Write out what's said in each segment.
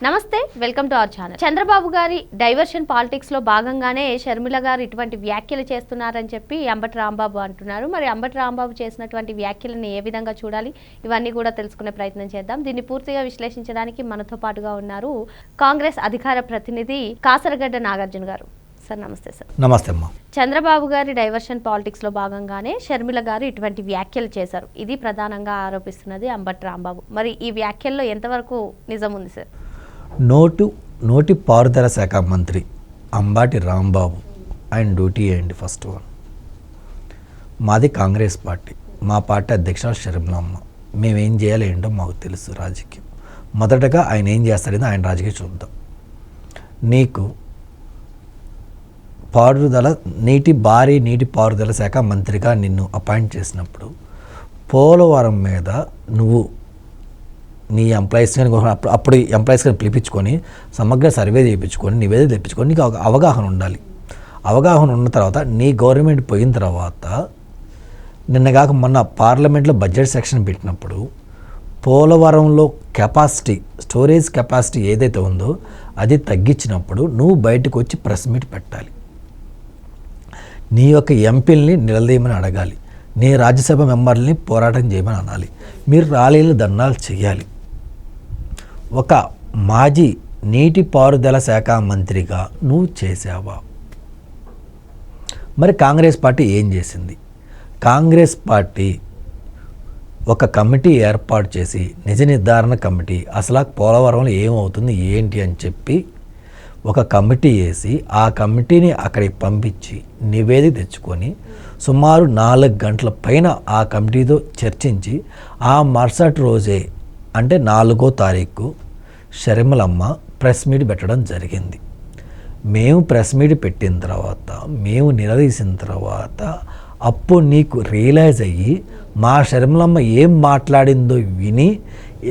నమస్తే, welcome to our channel. Chandrababu గారి diversion politics లో భాగంగానే షర్మిల గారు ఇటువంటి వ్యాఖ్యలు చేస్తున్నారని చెప్పి అంబటి రాంబాబు అంటున్నారు. మరి అంబటి రాంబాబు చేసినటువంటి వ్యాఖ్యలను ఏ విధంగా చూడాలి, ఇవన్నీ కూడా తెలుసుకునే ప్రయత్నం చేద్దాం. దీన్ని పూర్తిగా విశ్లేషించడానికి మనతో పాటుగా ఉన్నారు కాంగ్రెస్ అధికార ప్రతినిధి కాసరగడ్డ నాగార్జున గారు. సార్ నమస్తే. సార్ నమస్తే అమ్మా. చంద్రబాబు గారి డైవర్షన్ పాలిటిక్స్ లో భాగంగానే షర్మిల గారు ఇటువంటి వ్యాఖ్యలు చేశారు. ఇది ప్రధానంగా ఆరోపిస్తున్నది అంబటి రాంబాబు. మరి ఈ వ్యాఖ్యల్లో ఎంతవరకు నిజం ఉంది సార్? నోటి పారుదల శాఖ మంత్రి అంబటి రాంబాబు ఆయన డ్యూటీ ఏంటి? ఫస్ట్ వన్, మాది కాంగ్రెస్ పార్టీ, మా పార్టీ అధ్యక్షురాలు షర్మిలమ్మ. మేమేం చేయాలి ఏంటో మాకు తెలుసు రాజకీయం. మొదటగా ఆయన ఏం చేస్తాడేదో ఆయన రాజకీయం చూద్దాం. నీకు నీటి పారుదల శాఖ మంత్రిగా నిన్ను అపాయింట్ చేసినప్పుడు పోలవరం మీద నువ్వు నీ ఎంప్లాయీస్ కానీ అప్పుడు ఎంప్లాయీస్ కానీ పిలిపించుకొని సమగ్ర సర్వే చేయించుకొని నివేదిక తెప్పించుకొని నీకు అవగాహన ఉండాలి. అవగాహన ఉన్న తర్వాత నీ గవర్నమెంట్ పోయిన తర్వాత నిన్నగాక మొన్న పార్లమెంట్లో బడ్జెట్ సెక్షన్ పెట్టినప్పుడు పోలవరంలో స్టోరేజ్ కెపాసిటీ ఏదైతే ఉందో అది తగ్గించినప్పుడు నువ్వు బయటకు వచ్చి ప్రెస్ మీట్ పెట్టాలి. నీ యొక్క ఎంపీలని నిలదీయమని అడగాలి. నీ రాజ్యసభ మెంబర్లని పోరాటం చేయమని అనాలి. మీరు ర్యాలీలు ధర్నాలు చేయాలి. ఒక మాజీ నీటిపారుదల శాఖ మంత్రిగా నువ్వు చేసావా? మరి కాంగ్రెస్ పార్టీ ఏం చేసింది? కాంగ్రెస్ పార్టీ ఒక కమిటీ ఏర్పాటు చేసి నిజ నిర్ధారణ కమిటీ అసలు పోలవరంలో ఏమవుతుంది ఏంటి అని చెప్పి ఒక కమిటీ వేసి ఆ కమిటీని అక్కడికి పంపించి నివేదిక తెచ్చుకొని సుమారు 4 గంటల పైన ఆ కమిటీతో చర్చించి ఆ మరుసటి రోజే అంటే 4వ తారీఖు షర్మిలమ్మ ప్రెస్ మీట్ పెట్టడం జరిగింది. మేము ప్రెస్ మీట్ పెట్టిన తర్వాత మేము నిలదీసిన తర్వాత అప్పుడు నీకు రియలైజ్ అయ్యి మా షర్మిలమ్మ ఏం మాట్లాడిందో విని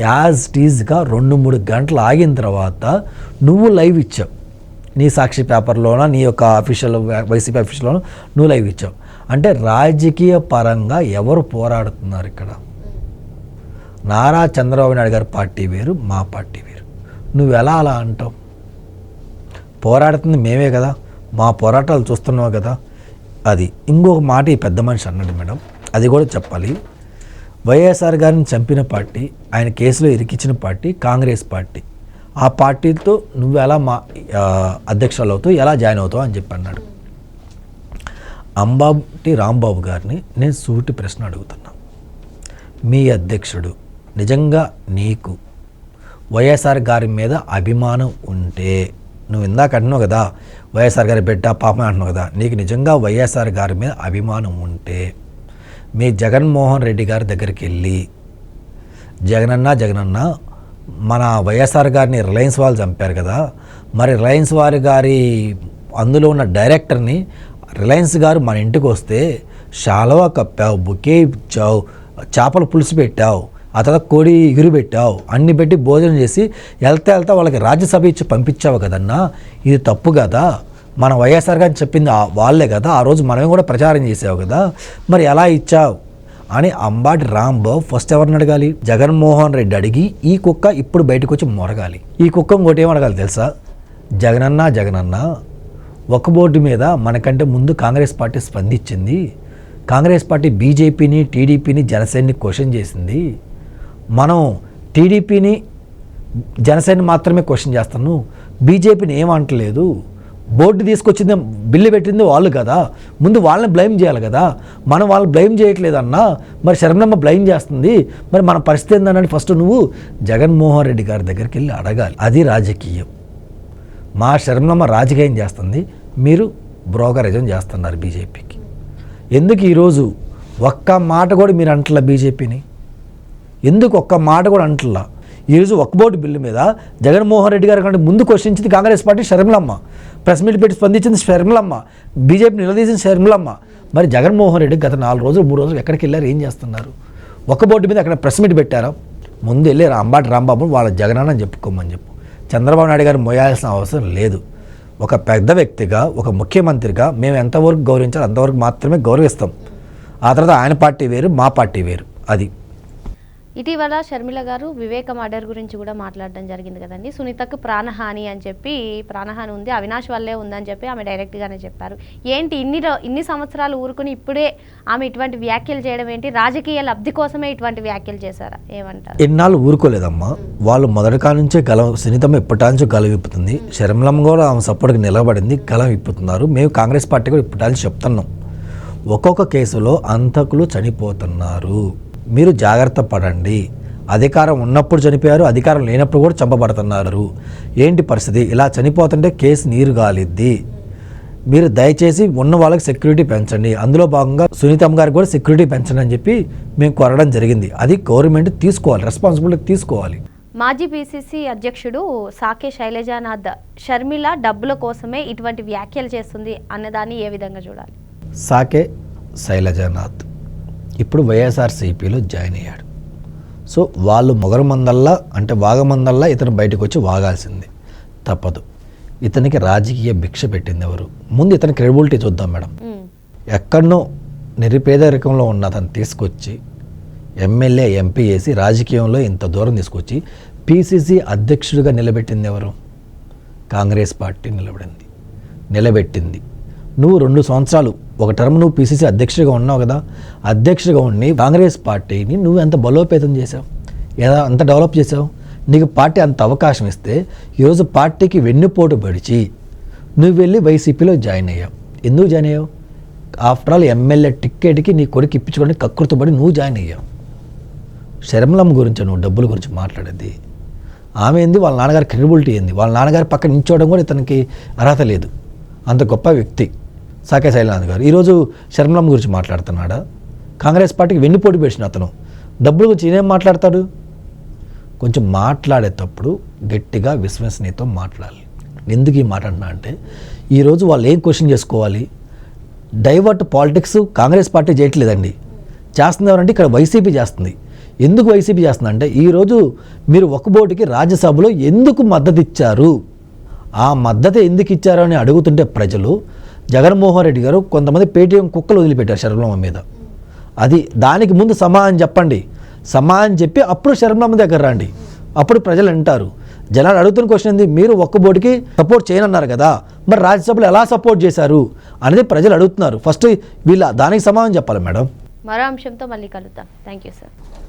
యాజ్ టీజ్గా 2-3 గంటలు ఆగిన తర్వాత నువ్వు లైవ్ ఇచ్చావు. నీ సాక్షి పేపర్లోన నీ యొక్క వైసీపీ ఆఫీషియల్లోనూ నువ్వు లైవ్ ఇచ్చావు. అంటే రాజకీయ పరంగా ఎవరు పోరాడుతున్నారు ఇక్కడ? నారా చంద్రబాబు నాయుడు గారి పార్టీ వేరు, మా పార్టీ వేరు. నువ్వు ఎలా అలా అంటావు? పోరాడుతుంది మేమే కదా, మా పోరాటాలు చూస్తున్నావు కదా. అది ఇంకొక మాట ఈ పెద్ద మనిషి అన్నాడు మేడం, అది కూడా చెప్పాలి. వైఎస్ఆర్ గారిని చంపిన పార్టీ, ఆయన కేసులో ఇరికించిన పార్టీ కాంగ్రెస్ పార్టీ. ఆ పార్టీతో నువ్వు ఎలా మా అధ్యక్షులు అవుతావు, ఎలా జాయిన్ అవుతావు అని చెప్పి అన్నాడు. అంబటి రాంబాబు గారిని నేను సూటి ప్రశ్న అడుగుతున్నా. మీ అధ్యక్షుడు నిజంగా నీకు వైఎస్ఆర్ గారి మీద అభిమానం ఉంటే, నువ్వు ఇందాక అంటున్నావు కదా వైఎస్ఆర్ గారి బిడ్డ పాపం అంటున్నావు కదా, నీకు నిజంగా వైఎస్ఆర్ గారి మీద అభిమానం ఉంటే మీ జగన్మోహన్ రెడ్డి గారి దగ్గరికి వెళ్ళి జగనన్న మన వైఎస్ఆర్ గారిని రిలయన్స్ వాళ్ళు చంపారు కదా, మరి రిలయన్స్ వారి గారి అందులో ఉన్న డైరెక్టర్ని రిలయన్స్ గారు మన ఇంటికి వస్తే శాలువా కప్పావు, బుకే ఇచ్చావు, చేపల పులుసు పెట్టావు, ఆ తర్వాత కోడి ఎగురు పెట్టావు, అన్ని పెట్టి భోజనం చేసి వెళ్తా వాళ్ళకి రాజ్యసభ ఇచ్చి పంపించావు కదన్నా. ఇది తప్పు కదా. మన వైఎస్ఆర్ గారిని చెప్పింది వాళ్ళే కదా, ఆ రోజు మనమే కూడా ప్రచారం చేసావు కదా, మరి ఎలా ఇచ్చావు అని అంబటి రాంబాబు ఫస్ట్ ఎవరిని అడగాలి? జగన్మోహన్ రెడ్డి అడిగి ఈ కుక్క ఇప్పుడు బయటకు వచ్చి మొరగాలి. ఈ కుక్క ఇంకోటి ఏమడగాలి తెలుసా? జగనన్న ఒక బోర్డు మీద మనకంటే ముందు కాంగ్రెస్ పార్టీ స్పందించింది. కాంగ్రెస్ పార్టీ బీజేపీని, టీడీపీని, జనసేనని క్వశ్చన్ చేసింది. మనం టీడీపీని, జనసేన మాత్రమే క్వశ్చన్ చేస్తాను, బీజేపీని ఏమంటలేదు. బోర్డు తీసుకొచ్చింది, బిల్లు పెట్టింది వాళ్ళు కదా, ముందు వాళ్ళని బ్లైమ్ చేయాలి కదా. మనం వాళ్ళని బ్లైమ్ చేయట్లేదన్నా, మరి శర్మలమ్మ బ్లైమ్ చేస్తుంది, మరి మన పరిస్థితి ఏందన్నది ఫస్ట్ నువ్వు జగన్మోహన్ రెడ్డి గారి దగ్గరికి వెళ్ళి అడగాలి. అది రాజకీయం. మా శర్మలమ్మ రాజకీయం చేస్తుంది, మీరు బ్రోకరేజం చేస్తున్నారు బీజేపీకి. ఎందుకు ఈరోజు ఒక్క మాట కూడా మీరు అంటలా బీజేపీని? ఎందుకు ఒక్క మాట కూడా అంటలా? ఈరోజు ఒక్క బోర్డు బిల్లు మీద జగన్మోహన్ రెడ్డి గారి కంటే ముందు క్వశ్చించింది కాంగ్రెస్ పార్టీ షర్మిలమ్మ, ప్రెస్ మీట్ పెట్టి స్పందించింది షర్మిలమ్మ, బీజేపీ నిలదీసింది షర్మిలమ్మ. మరి జగన్మోహన్ రెడ్డి గత 4 రోజులు 3 రోజులు ఎక్కడికి వెళ్ళారు, ఏం చేస్తున్నారు? ఒక్క బోర్డు మీద అక్కడ ప్రెస్ మీట్ పెట్టారా? ముందు వెళ్ళి అంబటి రాంబాబు వాళ్ళ జగనన్న చెప్పుకోమని చెప్పు. చంద్రబాబు నాయుడు గారు మోయాల్సిన అవసరం లేదు. ఒక పెద్ద వ్యక్తిగా, ఒక ముఖ్యమంత్రిగా మేము ఎంతవరకు గౌరవించాలో అంతవరకు మాత్రమే గౌరవిస్తాం. ఆ తర్వాత ఆయన పార్టీ వేరు, మా పార్టీ వేరు. అది ఇటీవల షర్మిల గారు వివేక మర్డర్ గురించి కూడా మాట్లాడడం జరిగింది కదండి. సునీతకు ప్రాణహాని అని చెప్పి, ప్రాణహాని ఉంది, అవినాష్ వల్లే ఉందని చెప్పి ఆమె డైరెక్ట్గానే చెప్పారు. ఏంటి ఇన్ని సంవత్సరాలు ఊరుకుని ఇప్పుడే ఆమె ఇటువంటి వ్యాఖ్యలు చేయడం ఏంటి? రాజకీయ లబ్ధి కోసమే ఇటువంటి వ్యాఖ్యలు చేశారా? ఏమంటారు? ఎన్నాళ్ళు ఊరుకోలేదమ్మా. వాళ్ళు మొదటి కాడ నుంచే సునీతమ్మ ఇప్పటి నుంచి గల విప్పుతుంది. షర్మిలమ్మ కూడా ఆమె సపోర్ట్కి నిలబడింది, గల విప్పుతున్నారు. మేము కాంగ్రెస్ పార్టీ కూడా ఇప్పటి నుంచి చెప్తున్నాం, ఒక్కొక్క కేసులో అంతకులు చనిపోతున్నారు, మీరు జాగ్రత్త పడండి. అధికారం ఉన్నప్పుడు చనిపోయారు, అధికారం లేనప్పుడు కూడా చంపబడుతున్నారు. ఏంటి పరిస్థితి? ఇలా చనిపోతుంటే కేసు నీరు గాలిద్ది. మీరు దయచేసి ఉన్న వాళ్ళకి సెక్యూరిటీ పెంచండి. అందులో భాగంగా సునీతమ్మ గారికి కూడా సెక్యూరిటీ పెంచండి అని చెప్పి మేము కోరడం జరిగింది. అది గవర్నమెంట్ తీసుకోవాలి, రెస్పాన్సిబిలిటీ తీసుకోవాలి. మాజీ పిసిసి అధ్యక్షుడు సాకే శైలజానాథ్ షర్మిల డబ్బుల కోసమే ఇటువంటి వ్యాఖ్యలు చేస్తుంది అన్నదాన్ని ఏ విధంగా చూడాలి? సాకే శైలజానాథ్ ఇప్పుడు వైఎస్ఆర్సీపీలో జాయిన్ అయ్యాడు. సో వాళ్ళు మొగరు మందల్లా అంటే వాగమందల్లా ఇతను బయటకు వచ్చి వాగాల్సింది, తప్పదు. ఇతనికి రాజకీయ భిక్ష పెట్టింది ఎవరు? ముందు ఇతని క్రెడిబిలిటీ చూద్దాం మేడం. ఎక్కడనో నిరుపేదరికంలో ఉన్న అతను తీసుకొచ్చి ఎమ్మెల్యే ఎంపీ చేసి రాజకీయంలో ఇంత దూరం తీసుకొచ్చి పిసిసి అధ్యక్షుడిగా నిలబెట్టింది ఎవరు? కాంగ్రెస్ పార్టీ నిలబెట్టింది. నువ్వు 2 సంవత్సరాలు ఒక టర్మ్ నువ్వు పిసిసి అధ్యక్షుడిగా ఉన్నావు కదా, అధ్యక్షుడిగా ఉండి కాంగ్రెస్ పార్టీని నువ్వు ఎంత బలోపేతం చేసావు, ఎంత డెవలప్ చేసావు? నీకు పార్టీ అంత అవకాశం ఇస్తే ఈరోజు పార్టీకి వెన్నుపోటు పడిచి నువ్వు వెళ్ళి వైసీపీలో జాయిన్ అయ్యావు. ఎందుకు జాయిన్ అయ్యావు? ఆఫ్టర్ ఆల్ ఎమ్మెల్యే టిక్కెట్కి నీ కొడుకు ఇప్పించుకొని కకృతపడి నువ్వు జాయిన్ అయ్యావు. షర్మిలమ్మ గురించి నువ్వు డబ్బుల గురించి మాట్లాడేది. ఆమె ఏంది, వాళ్ళ నాన్నగారి క్రెడిబిలిటీ ఏంది? వాళ్ళ నాన్నగారి పక్కన నించోవడం కూడా ఇతనికి అర్హత లేదు. అంత గొప్ప వ్యక్తి సాకే శైలజానాథ్ గారు ఈరోజు షర్మిలమ్మ గురించి మాట్లాడుతున్నాడా? కాంగ్రెస్ పార్టీకి వెన్నుపోటు పెట్టిన అతను డబ్బుల గురించి ఏం మాట్లాడతాడు? కొంచెం మాట్లాడేటప్పుడు గట్టిగా విశ్వసనీయతో మాట్లాడాలి. ఎందుకు ఈ మాట అంటున్నా అంటే, ఈరోజు వాళ్ళు ఏం క్వశ్చన్ చేసుకోవాలి? డైవర్ట్ పాలిటిక్స్ కాంగ్రెస్ పార్టీ చేయట్లేదండి, చేస్తుంది ఎవరంటే ఇక్కడ వైసీపీ చేస్తుంది. ఎందుకు వైసీపీ చేస్తుంది అంటే, ఈరోజు మీరు ఒక్కబోటికి రాజ్యసభలో ఎందుకు మద్దతు ఇచ్చారు, ఆ మద్దతు ఎందుకు ఇచ్చారు అని అడుగుతుంటే ప్రజలు, జగన్మోహన్ రెడ్డి గారు కొంతమంది పేటీఎం కుక్కలు వదిలిపెట్టారు షర్మిలమ్మ మీద. అది దానికి ముందు సమాధానం చెప్పండి. సమాధానం చెప్పి అప్పుడు షర్మిలమ్మ దగ్గర రండి, అప్పుడు ప్రజలు అంటారు. జనాలు అడుగుతున్న క్వశ్చన్ ఏంది, మీరు ఒక్కబోటికి సపోర్ట్ చేయనన్నారు కదా, మరి రాజ్యసభలో ఎలా సపోర్ట్ చేశారు అనేది ప్రజలు అడుగుతున్నారు. ఫస్ట్ వీళ్ళ దానికి సమాధానం చెప్పాలి మేడం. మరో అంశంతో మళ్ళీ కలుద్దాం. Thank you sir.